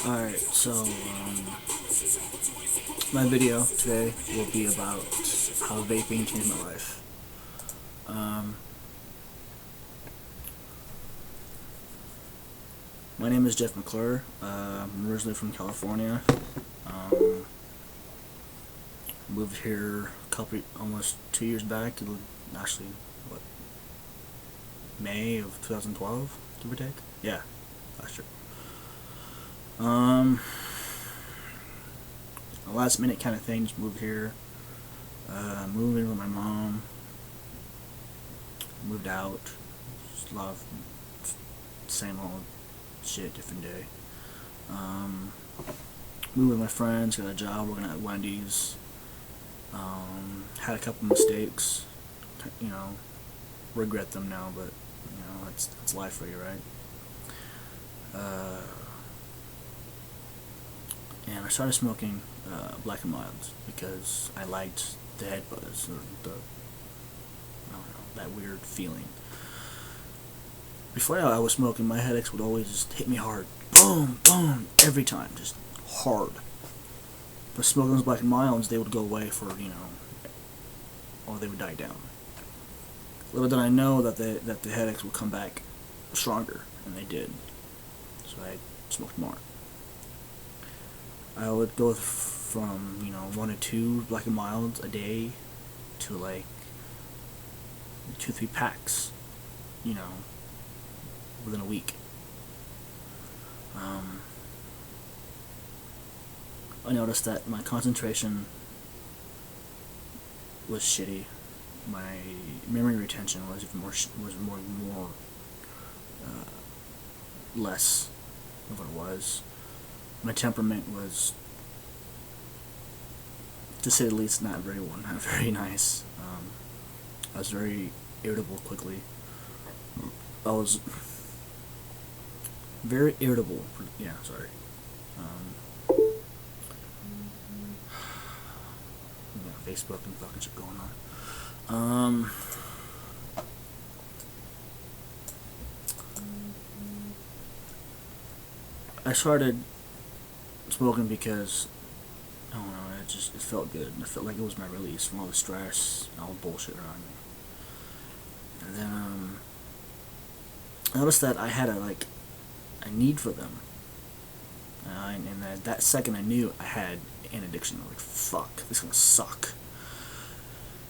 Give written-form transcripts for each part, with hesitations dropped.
Alright, so, my video today will be about how vaping changed my life. Um, my name is Jeff McClure. I'm originally from California. Um, moved here almost 2 years back. Actually, what, May of 2012, give or take? Yeah, last year. A last minute kind of thing, just moved here. Moved in with my mom. Moved out. Just a lot of same old shit, different day. Moved with my friends, got a job working at Wendy's. Had a couple mistakes, regret them now, but it's life for you, right? And I started smoking Black and Milds because I liked the head buzz, or I don't know, that weird feeling. Before I was smoking, my headaches would always just hit me hard, boom, boom, every time, just hard. But smoking those Black and Milds, they would go away for or they would die down. Little did I know that the headaches would come back stronger, and they did. So I smoked more. I would go from 1 to 2 Black and Milds a day to like 2-3 packs, within a week. I noticed that my concentration was shitty. My memory retention was more less of what it was. My temperament was, to say the least, not very nice. I was very irritable quickly. I was very irritable. Yeah, sorry. Facebook and fucking shit going on. I started smoking because I don't know. It felt good. It felt like it was my release from all the stress and all the bullshit around me. And then I noticed that I had a need for them. And that second I knew I had an addiction. I was like, fuck, this is gonna suck.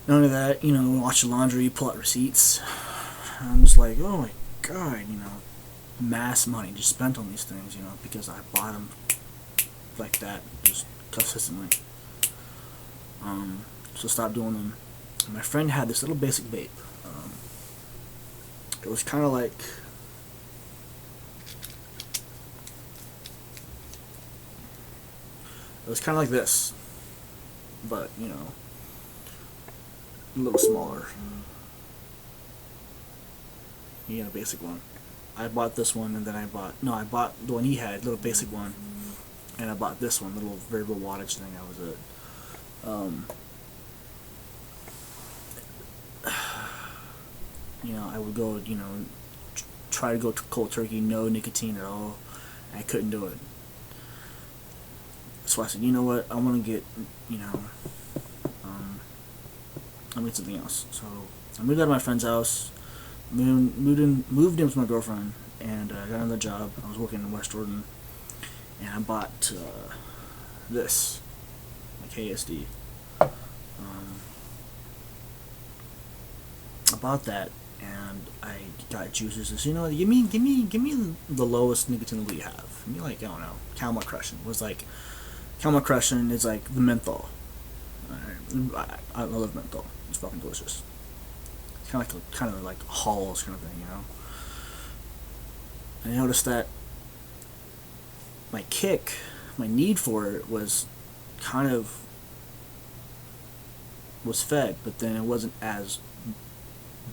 Not only that, watch the laundry, pull out receipts. I'm just like, oh my god, mass money just spent on these things, because I bought them like that, just consistently. So stop doing them. And my friend had this little basic vape. It was kind of like, this, but a little smaller. He had a basic one. I bought this one, and then I bought the one he had, little basic one, and I bought this one, little variable wattage thing. That was it. I would go, try to go cold turkey, no nicotine at all. I couldn't do it. So I said, you know what, I want to get, I'll get something else. So I moved out of my friend's house, moved in with my girlfriend, and got another job. I was working in West Jordan, and I bought this, my KSD. I bought that, and I got juices. So, give me the lowest nicotine level you have. Give me I don't know, Caramel Crushing. Caramel Crushing is like the menthol. I love menthol. It's fucking delicious. It's kind of like Halls kind of thing, I noticed that my need for it was fed, but then it wasn't as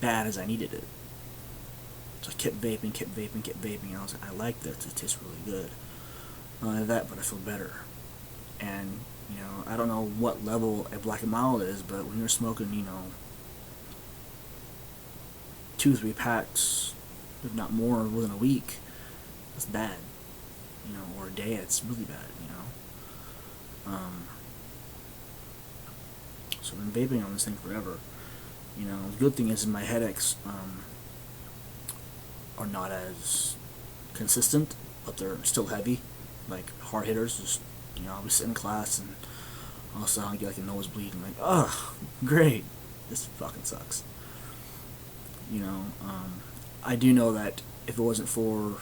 bad as I needed it. So I kept vaping. And I was like, I like this. It tastes really good. Not only that, but I feel better. And I don't know what level a Black and Mild is, but when you're smoking, 2-3 packs, if not more, within a week, that's bad. or a day, it's really bad, So I've been vaping on this thing forever. The good thing is my headaches are not as consistent, but they're still heavy, like hard hitters. Just I'll be sitting in class and all of a sudden I get like a nosebleed. I'm like, oh, great, this fucking sucks. I do know that if it wasn't for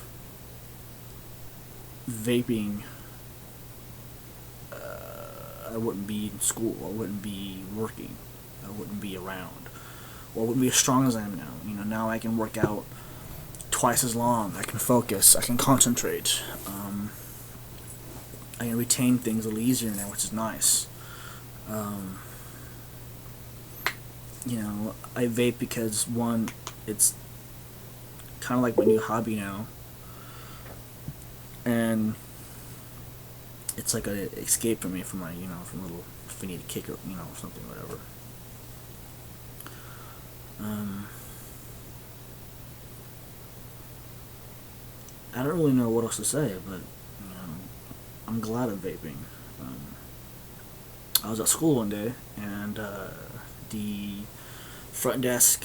vaping, I wouldn't be in school. I wouldn't be working. I wouldn't be around. Or I wouldn't be as strong as I am now. Now I can work out twice as long. I can focus. I can concentrate. I can retain things a little easier now, which is nice. I vape because, one, it's kind of like my new hobby now, and it's like an escape for me from my, from a little, if I need a kick or, something, whatever. I don't really know what else to say, but, I'm glad I'm vaping. I was at school one day, and the front desk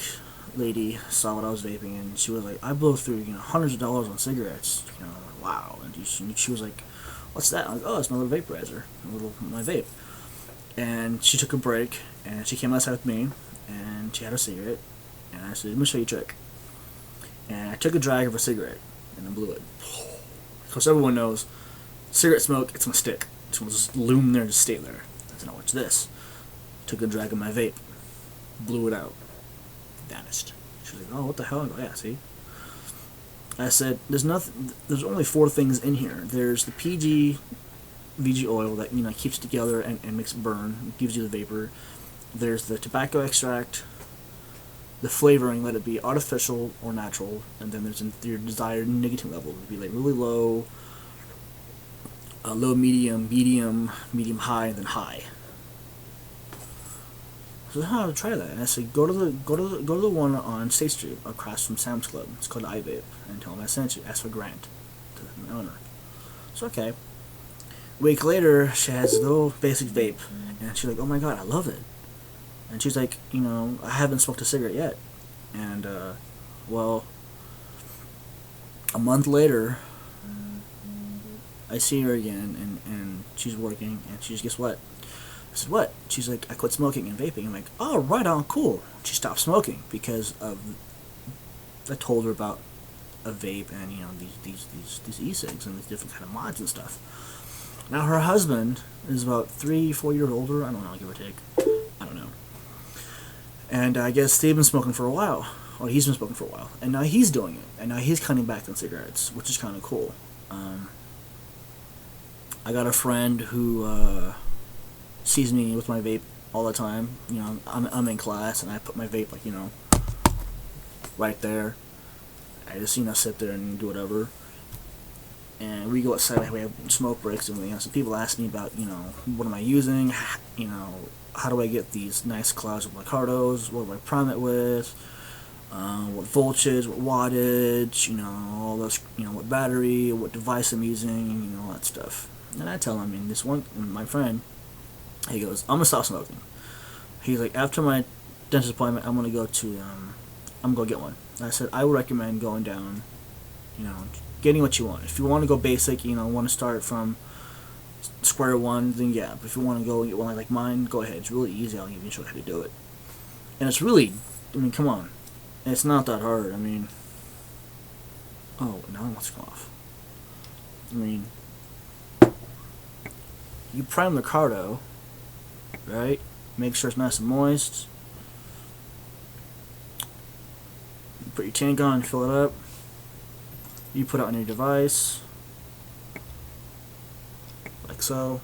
lady saw what I was vaping, and she was like, I blow through, hundreds of dollars on cigarettes. Wow. And she was like, what's that? I'm like, oh, it's my little vaporizer, my vape. And she took a break, and she came outside with me, and she had a cigarette, and I said, let me show you a trick. And I took a drag of a cigarette, and then blew it. Because everyone knows, cigarette smoke, it's gonna stick. It's gonna just loom there and just stay there. I said, now watch this. Took a drag of my vape, blew it out, vanished. She was like, oh, what the hell? I go, yeah, see? I said, there's only 4 things in here. There's the PG VG oil that keeps it together and makes it burn, gives you the vapor. There's the tobacco extract, the flavoring, let it be artificial or natural, and then there's your desired nicotine level. It would be like really low, low, medium high, and then high. So how to try that? And I said, go to the one on State Street across from Sam's Club. It's called iVape, and tell them I sent you. Ask for Grant, the owner. So okay. A week later, she has a little basic vape, and she's like, oh my god, I love it. And she's like, I haven't smoked a cigarette yet. And well, a month later, I see her again, and she's working, and she's, guess what? I said, what? She's like, I quit smoking and vaping. I'm like, oh, right on, cool. She stopped smoking because of, I told her about a vape and, these e-cigs and these different kind of mods and stuff. Now her husband is about 3-4 years older, I don't know, give or take. I don't know. And I guess they've been smoking for a while. Or he's been smoking for a while. And now he's doing it. And now he's cutting back on cigarettes, which is kind of cool. I got a friend who sees me with my vape all the time. I'm in class and I put my vape right there. I just sit there and do whatever. And we go outside. We have smoke breaks and everything. So people ask me about what am I using? How do I get these nice clouds of Ricardos? What do I prime it with? What voltage? What wattage? All those. What battery? What device I'm using? All that stuff. And I tell him, my friend, he goes, I'm gonna stop smoking. He's like, after my dentist appointment, I'm gonna go get one. And I said, I would recommend going down, getting what you want. If you want to go basic, want to start from square one, then yeah. But if you want to go and get one like mine, go ahead. It's really easy. I'll even show you how to do it. And it's really, come on. It's not that hard. Oh, now it wants to come off. You prime the cardo, right? Make sure it's nice and moist. You put your tank on, fill it up. You put it on your device, like so.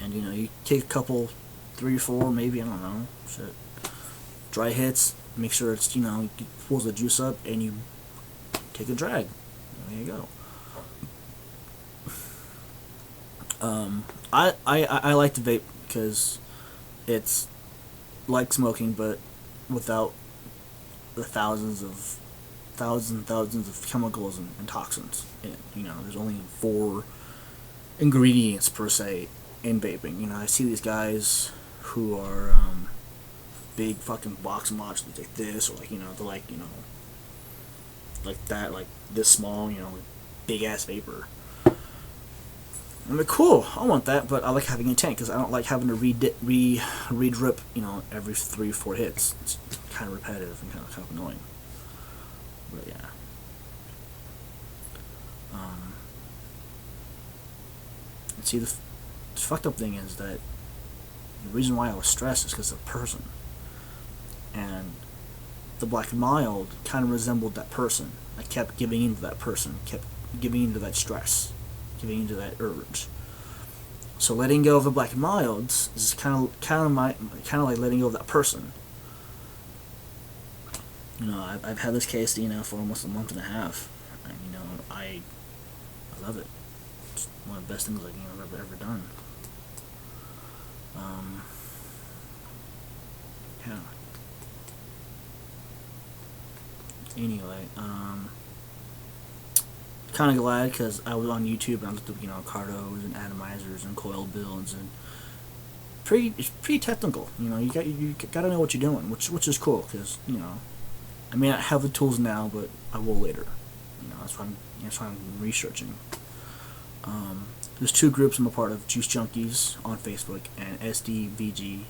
And you take a couple, 3 or 4, maybe, I don't know, shit. Dry hits, make sure it's, it pulls the juice up, and you take a drag. There you go. I like to vape because it's like smoking, but without the thousands of thousands and thousands of chemicals and toxins in it. You know, there's only 4 ingredients per se in vaping. You know, I see these guys who are big fucking box mods, like this, or like, you know, they're like, you know, like that, like this small, you know, big ass vapor. I'm like, cool, I want that, but I like having a tank because I don't like having to re-drip, you know, every 3-4 hits. It's kind of repetitive and kind of annoying. But yeah. And see, the fucked up thing is that the reason why I was stressed is because of the person. And the Black and Mild kind of resembled that person. I kept giving in to that person, kept giving in to that stress, giving in to that urge. So letting go of the Black and Milds is kind of like letting go of that person. You know, I've had this KSD now for almost a month and a half, and you know, I love it. It's one of the best things I've ever done. Yeah. Anyway, kind of glad because I was on YouTube and I looked up, you know, cardos and atomizers and coil builds, and it's pretty technical. You know, you got to know what you're doing, which is cool because, you know, I may not have the tools now, but I will later. You know, that's why I'm researching. There's 2 groups I'm a part of: Juice Junkies on Facebook and SDVG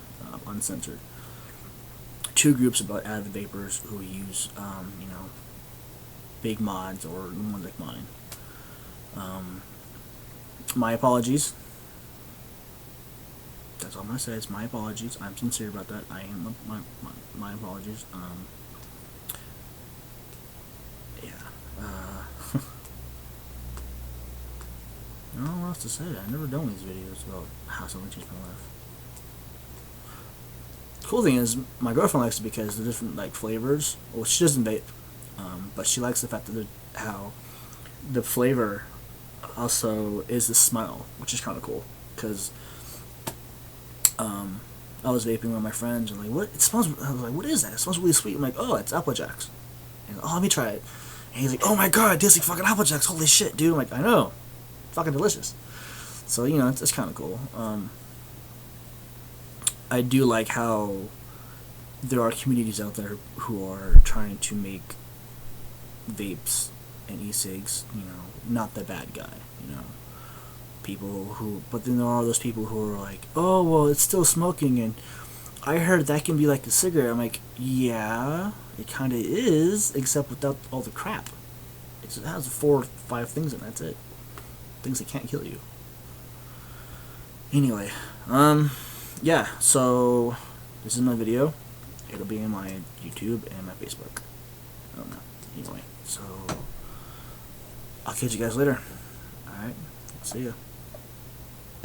Uncensored. 2 groups about avid vapors who use, you know, big mods or ones like mine. My apologies. That's all I'm gonna say. It's my apologies. I'm sincere about that. I am my apologies. Yeah. I don't know what else to say. I've never done these videos about how something changed my life. The cool thing is, my girlfriend likes it because the different like flavors. Well, she doesn't vape, but she likes the fact that how the flavor also is the smell, which is kind of cool. Because I was vaping with my friends and like, what? It smells. I was like, what is that? It smells really sweet. I'm like, oh, it's Apple Jacks. And oh, let me try it. And he's like, oh my god, it tastes like fucking Apple Jacks. Holy shit, dude. I'm like, I know, fucking delicious. So you know, it's kind of cool. I do like how there are communities out there who are trying to make vapes and e-cigs, you know, not the bad guy, you know. People who, but then there are those people who are like, oh, well, it's still smoking, and I heard that can be like a cigarette. I'm like, yeah, it kind of is, except without all the crap. It has 4 or 5 things in it, that's it. Things that can't kill you. Anyway, yeah, so this is my video. It'll be in my YouTube and my Facebook. I don't know. Anyway, so I'll catch you guys later. Alright, see ya.